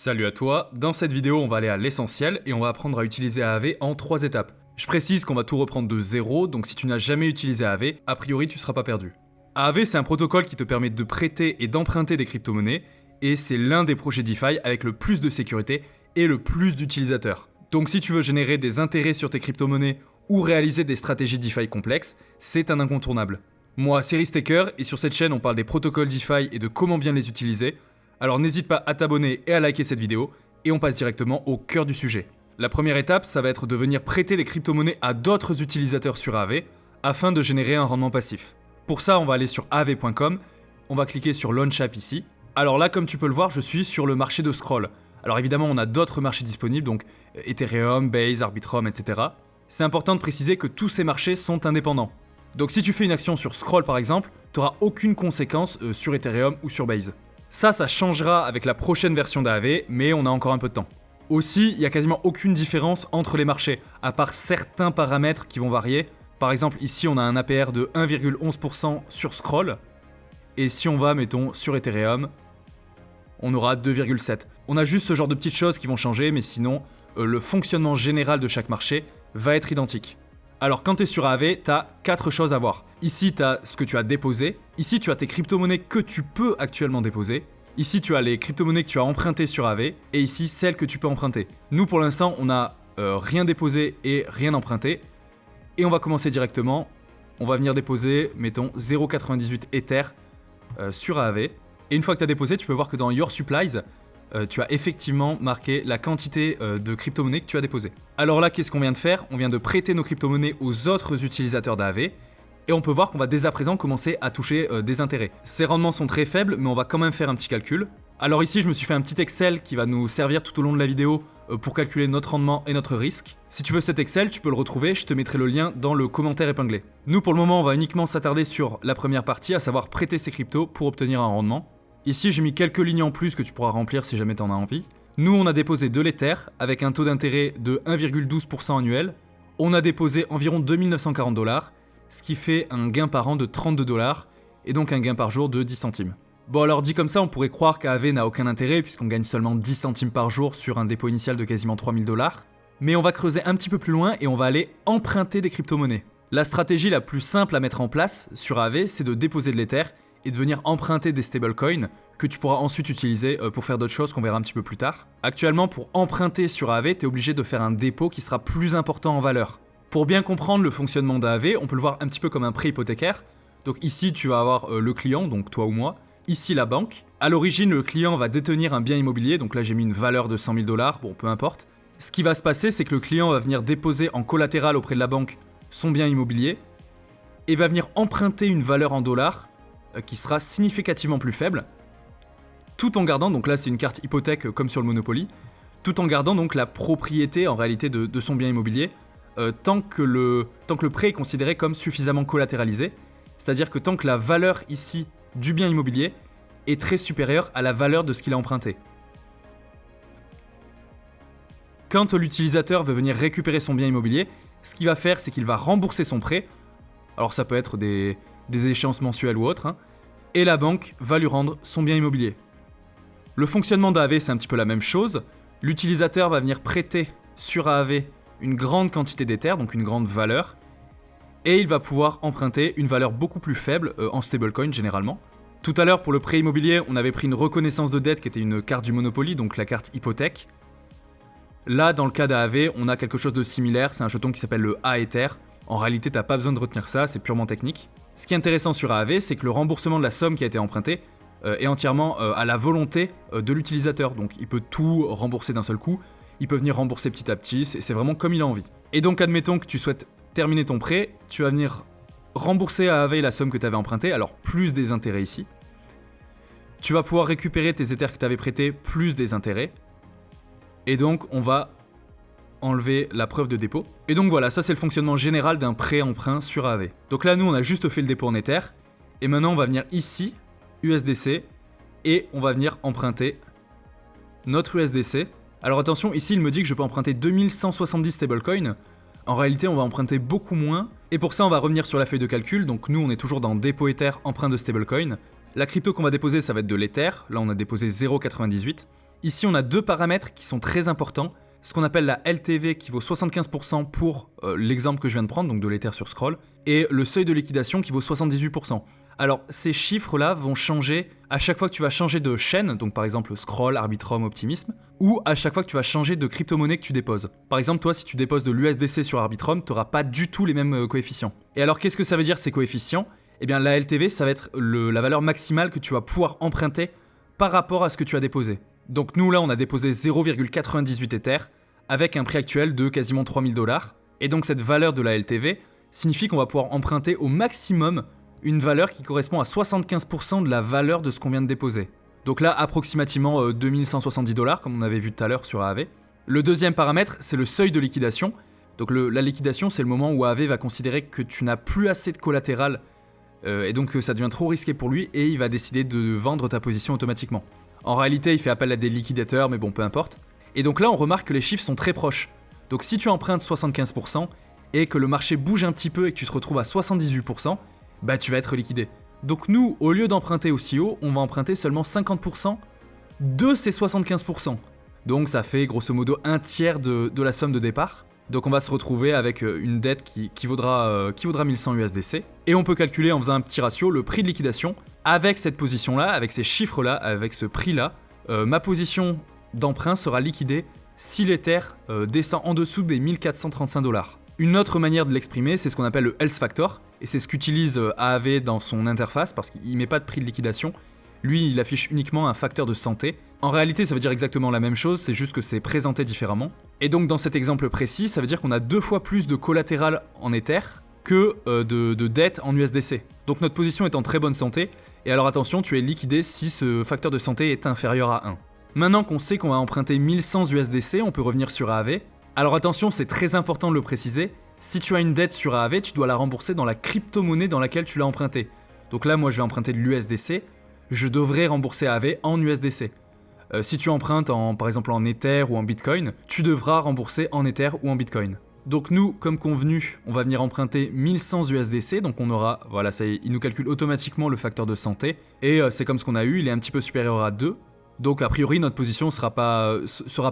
Salut à toi, dans cette vidéo on va aller à l'essentiel et on va apprendre à utiliser Aave en 3 étapes. Je précise qu'on va tout reprendre de zéro, donc si tu n'as jamais utilisé Aave, a priori tu seras pas perdu. Aave c'est un protocole qui te permet de prêter et d'emprunter des crypto-monnaies, et c'est l'un des projets DeFi avec le plus de sécurité et le plus d'utilisateurs. Donc si tu veux générer des intérêts sur tes crypto-monnaies ou réaliser des stratégies DeFi complexes, c'est un incontournable. Moi c'est Ristaker et sur cette chaîne on parle des protocoles DeFi et de comment bien les utiliser. Alors n'hésite pas à t'abonner et à liker cette vidéo, et on passe directement au cœur du sujet. La première étape, ça va être de venir prêter des crypto-monnaies à d'autres utilisateurs sur Aave, afin de générer un rendement passif. Pour ça, on va aller sur aave.com, on va cliquer sur Launch App ici. Alors là, comme tu peux le voir, je suis sur le marché de Scroll. Alors évidemment, on a d'autres marchés disponibles, donc Ethereum, Base, Arbitrum, etc. C'est important de préciser que tous ces marchés sont indépendants. Donc si tu fais une action sur Scroll par exemple, tu n'auras aucune conséquence sur Ethereum ou sur Base. Ça changera avec la prochaine version d'Aave, mais on a encore un peu de temps. Aussi, il n'y a quasiment aucune différence entre les marchés, à part certains paramètres qui vont varier. Par exemple, ici, on a un APR de 1,11% sur Scroll, et si on va, mettons, sur Ethereum, on aura 2,7%. On a juste ce genre de petites choses qui vont changer, mais sinon, le fonctionnement général de chaque marché va être identique. Alors quand tu es sur Aave, tu as 4 choses à voir. Ici, tu as ce que tu as déposé. Ici, tu as tes crypto-monnaies que tu peux actuellement déposer. Ici, tu as les crypto-monnaies que tu as empruntées sur Aave. Et ici, celles que tu peux emprunter. Nous, pour l'instant, on n'a rien déposé et rien emprunté. Et on va commencer directement. On va venir déposer, mettons, 0,98 Ether sur Aave. Et une fois que tu as déposé, tu peux voir que dans Your Supplies, tu as effectivement marqué la quantité de crypto-monnaies que tu as déposées. Alors là, qu'est-ce qu'on vient de faire? On vient de prêter nos crypto-monnaies aux autres utilisateurs d'Aave, et on peut voir qu'on va dès à présent commencer à toucher des intérêts. Ces rendements sont très faibles, mais on va quand même faire un petit calcul. Alors ici, je me suis fait un petit Excel qui va nous servir tout au long de la vidéo pour calculer notre rendement et notre risque. Si tu veux cet Excel, tu peux le retrouver, je te mettrai le lien dans le commentaire épinglé. Nous, pour le moment, on va uniquement s'attarder sur la première partie, à savoir prêter ses cryptos pour obtenir un rendement. Ici, j'ai mis quelques lignes en plus que tu pourras remplir si jamais tu en as envie. Nous, on a déposé de l'Ether avec un taux d'intérêt de 1,12% annuel. On a déposé environ 2940 $, ce qui fait un gain par an de 32 $, et donc un gain par jour de 10 centimes. Bon, alors dit comme ça, on pourrait croire qu'Aave n'a aucun intérêt puisqu'on gagne seulement 10 centimes par jour sur un dépôt initial de quasiment 3000 $. Mais on va creuser un petit peu plus loin et on va aller emprunter des crypto-monnaies. La stratégie la plus simple à mettre en place sur Aave, c'est de déposer de l'Ether et de venir emprunter des stablecoins que tu pourras ensuite utiliser pour faire d'autres choses qu'on verra un petit peu plus tard. Actuellement, pour emprunter sur Aave, tu es obligé de faire un dépôt qui sera plus important en valeur. Pour bien comprendre le fonctionnement d'Aave, on peut le voir un petit peu comme un prêt hypothécaire. Donc ici, tu vas avoir le client, donc toi ou moi. Ici, la banque. À l'origine, le client va détenir un bien immobilier, donc là j'ai mis une valeur de 100 000 $, bon peu importe. Ce qui va se passer, c'est que le client va venir déposer en collatéral auprès de la banque son bien immobilier et va venir emprunter une valeur en dollars qui sera significativement plus faible, tout en gardant, donc là c'est une carte hypothèque comme sur le Monopoly, tout en gardant donc la propriété en réalité de son bien immobilier, tant que le prêt est considéré comme suffisamment collatéralisé, c'est-à-dire que tant que la valeur ici du bien immobilier est très supérieure à la valeur de ce qu'il a emprunté. Quand l'utilisateur veut venir récupérer son bien immobilier, ce qu'il va faire, c'est qu'il va rembourser son prêt, alors ça peut être des échéances mensuelles ou autres, et la banque va lui rendre son bien immobilier. Le fonctionnement d'Aave, c'est un petit peu la même chose. L'utilisateur va venir prêter sur Aave une grande quantité d'Ether, donc une grande valeur, et il va pouvoir emprunter une valeur beaucoup plus faible en stablecoin généralement. Tout à l'heure, pour le prêt immobilier, on avait pris une reconnaissance de dette qui était une carte du Monopoly, donc la carte hypothèque. Là, dans le cas d'Aave, on a quelque chose de similaire, c'est un jeton qui s'appelle le Aether. En réalité, t'as pas besoin de retenir ça, c'est purement technique. Ce qui est intéressant sur Aave, c'est que le remboursement de la somme qui a été empruntée est entièrement à la volonté de l'utilisateur. Donc il peut tout rembourser d'un seul coup, il peut venir rembourser petit à petit, c'est vraiment comme il a envie. Et donc admettons que tu souhaites terminer ton prêt, tu vas venir rembourser à Aave la somme que tu avais empruntée, alors plus des intérêts ici. Tu vas pouvoir récupérer tes Ethers que tu avais prêtés plus des intérêts. Et donc on va enlever la preuve de dépôt. Et donc voilà, ça c'est le fonctionnement général d'un prêt-emprunt sur Aave. Donc là nous on a juste fait le dépôt en Ether, et maintenant on va venir ici, USDC, et on va venir emprunter notre USDC. Alors attention, ici il me dit que je peux emprunter 2170 stablecoins. En réalité on va emprunter beaucoup moins, et pour ça on va revenir sur la feuille de calcul. Donc nous on est toujours dans dépôt Ether, emprunt de stablecoin. La crypto qu'on va déposer ça va être de l'Ether, là on a déposé 0,98. Ici, on a deux paramètres qui sont très importants. Ce qu'on appelle la LTV qui vaut 75% pour l'exemple que je viens de prendre, donc de l'Ether sur Scroll, et le seuil de liquidation qui vaut 78%. Alors, ces chiffres-là vont changer à chaque fois que tu vas changer de chaîne, donc par exemple Scroll, Arbitrum, Optimism, ou à chaque fois que tu vas changer de crypto-monnaie que tu déposes. Par exemple, toi, si tu déposes de l'USDC sur Arbitrum, tu n'auras pas du tout les mêmes coefficients. Et alors, qu'est-ce que ça veut dire ces coefficients ? Eh bien, la LTV, ça va être la valeur maximale que tu vas pouvoir emprunter par rapport à ce que tu as déposé. Donc nous, là, on a déposé 0,98 Ether avec un prix actuel de quasiment 3000 $. Et donc cette valeur de la LTV signifie qu'on va pouvoir emprunter au maximum une valeur qui correspond à 75% de la valeur de ce qu'on vient de déposer. Donc là, approximativement 2170 $, comme on avait vu tout à l'heure sur AAV. Le deuxième paramètre, c'est le seuil de liquidation. Donc la liquidation, c'est le moment où AAV va considérer que tu n'as plus assez de collatéral et donc ça devient trop risqué pour lui et il va décider de vendre ta position automatiquement. En réalité, il fait appel à des liquidateurs, mais bon, peu importe. Et donc là, on remarque que les chiffres sont très proches. Donc si tu empruntes 75% et que le marché bouge un petit peu et que tu te retrouves à 78%, bah tu vas être liquidé. Donc nous, au lieu d'emprunter aussi haut, on va emprunter seulement 50% de ces 75%. Donc ça fait grosso modo un tiers de la somme de départ. Donc on va se retrouver avec une dette qui vaudra 1100 USDC. Et on peut calculer en faisant un petit ratio le prix de liquidation. Avec cette position-là, avec ces chiffres-là, avec ce prix-là, ma position d'emprunt sera liquidée si l'Ether descend en dessous des 1435 $. Une autre manière de l'exprimer, c'est ce qu'on appelle le Health Factor. Et c'est ce qu'utilise AAV dans son interface parce qu'il ne met pas de prix de liquidation. Lui, il affiche uniquement un facteur de santé. En réalité, ça veut dire exactement la même chose, c'est juste que c'est présenté différemment. Et donc dans cet exemple précis, ça veut dire qu'on a 2 fois plus de collatéral en Ether que de dette en USDC. Donc notre position est en très bonne santé, et alors attention, tu es liquidé si ce facteur de santé est inférieur à 1. Maintenant qu'on sait qu'on va emprunter 1100 USDC, on peut revenir sur AAV. Alors attention, c'est très important de le préciser, si tu as une dette sur AAV, tu dois la rembourser dans la crypto-monnaie dans laquelle tu l'as emprunté. Donc là, moi je vais emprunter de l'USDC, je devrais rembourser AAV en USDC. Si tu empruntes par exemple en Ether ou en Bitcoin, tu devras rembourser en Ether ou en Bitcoin. Donc nous, comme convenu, on va venir emprunter 1100 USDC, donc on aura, voilà, ça y est, il nous calcule automatiquement le facteur de santé, et c'est comme ce qu'on a eu, il est un petit peu supérieur à 2, donc a priori notre position sera pas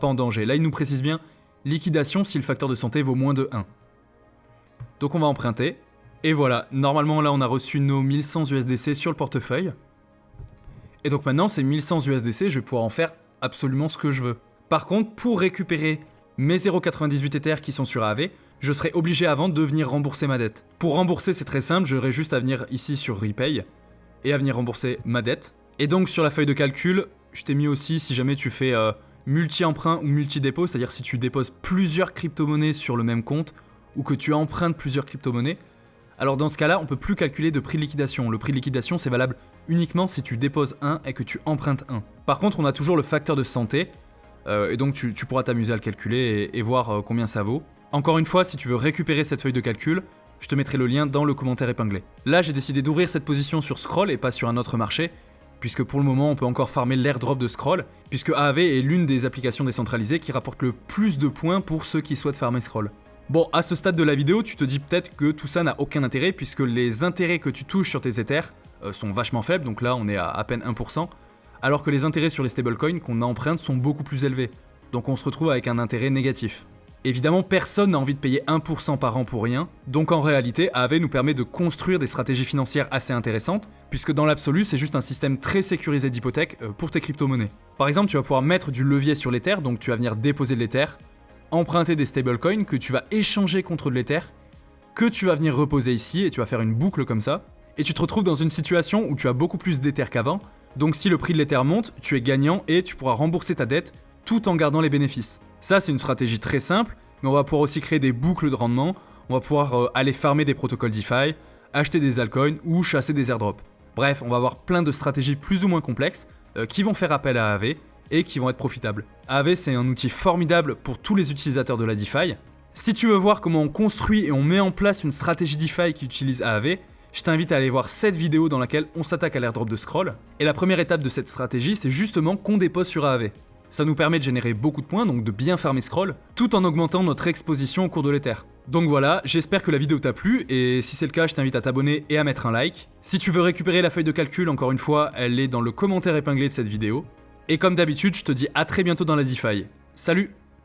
en danger. Là il nous précise bien, liquidation si le facteur de santé vaut moins de 1. Donc on va emprunter, et voilà, normalement là on a reçu nos 1100 USDC sur le portefeuille, et donc maintenant ces 1100 USDC, je vais pouvoir en faire absolument ce que je veux. Par contre, pour récupérer mes 0,98 Ether qui sont sur AAV, je serai obligé avant de venir rembourser ma dette. Pour rembourser, c'est très simple, j'aurai juste à venir ici sur Repay et à venir rembourser ma dette. Et donc sur la feuille de calcul, je t'ai mis aussi si jamais tu fais multi-emprunt ou multi-dépôt, c'est-à-dire si tu déposes plusieurs crypto-monnaies sur le même compte ou que tu empruntes plusieurs crypto-monnaies, alors dans ce cas-là, on ne peut plus calculer de prix de liquidation. Le prix de liquidation, c'est valable uniquement si tu déposes 1 et que tu empruntes 1. Par contre, on a toujours le facteur de santé, et donc tu pourras t'amuser à le calculer et voir combien ça vaut. Encore une fois, si tu veux récupérer cette feuille de calcul, je te mettrai le lien dans le commentaire épinglé. Là, j'ai décidé d'ouvrir cette position sur Scroll et pas sur un autre marché, puisque pour le moment, on peut encore farmer l'airdrop de Scroll, puisque AAV est l'une des applications décentralisées qui rapporte le plus de points pour ceux qui souhaitent farmer Scroll. Bon, à ce stade de la vidéo, tu te dis peut-être que tout ça n'a aucun intérêt, puisque les intérêts que tu touches sur tes Ethers sont vachement faibles, donc là on est à peine 1%, alors que les intérêts sur les stablecoins qu'on emprunte sont beaucoup plus élevés, donc on se retrouve avec un intérêt négatif. Évidemment, personne n'a envie de payer 1% par an pour rien, donc en réalité, AAV nous permet de construire des stratégies financières assez intéressantes, puisque dans l'absolu, c'est juste un système très sécurisé d'hypothèque pour tes crypto-monnaies. Par exemple, tu vas pouvoir mettre du levier sur l'Ether, donc tu vas venir déposer de l'Ether, emprunter des stablecoins que tu vas échanger contre de l'Ether, que tu vas venir reposer ici, et tu vas faire une boucle comme ça, et tu te retrouves dans une situation où tu as beaucoup plus d'Ether qu'avant, donc si le prix de l'Ether monte, tu es gagnant et tu pourras rembourser ta dette tout en gardant les bénéfices. Ça, c'est une stratégie très simple, mais on va pouvoir aussi créer des boucles de rendement, on va pouvoir aller farmer des protocoles DeFi, acheter des altcoins ou chasser des airdrops. Bref, on va avoir plein de stratégies plus ou moins complexes qui vont faire appel à AAV et qui vont être profitables. AAV, c'est un outil formidable pour tous les utilisateurs de la DeFi. Si tu veux voir comment on construit et on met en place une stratégie DeFi qui utilise AAV, je t'invite à aller voir cette vidéo dans laquelle on s'attaque à l'airdrop de Scroll. Et la première étape de cette stratégie, c'est justement qu'on dépose sur AAV. Ça nous permet de générer beaucoup de points, donc de bien farmer Scroll, tout en augmentant notre exposition au cours de l'Ether. Donc voilà, j'espère que la vidéo t'a plu, et si c'est le cas, je t'invite à t'abonner et à mettre un like. Si tu veux récupérer la feuille de calcul, encore une fois, elle est dans le commentaire épinglé de cette vidéo. Et comme d'habitude, je te dis à très bientôt dans la DeFi. Salut!